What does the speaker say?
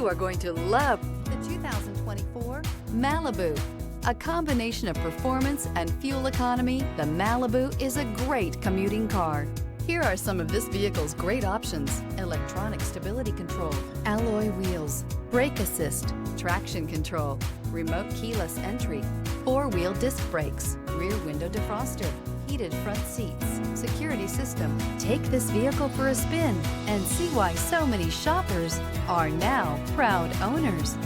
You are going to love the 2024 Malibu. A combination of performance and fuel economy, the Malibu is a great commuting car. Here are some of this vehicle's great options: electronic stability control, alloy wheels, brake assist, traction control, remote keyless entry, four-wheel disc brakes, rear window defroster, heated front seats, security system. Take this vehicle for a spin and see why so many shoppers are now proud owners.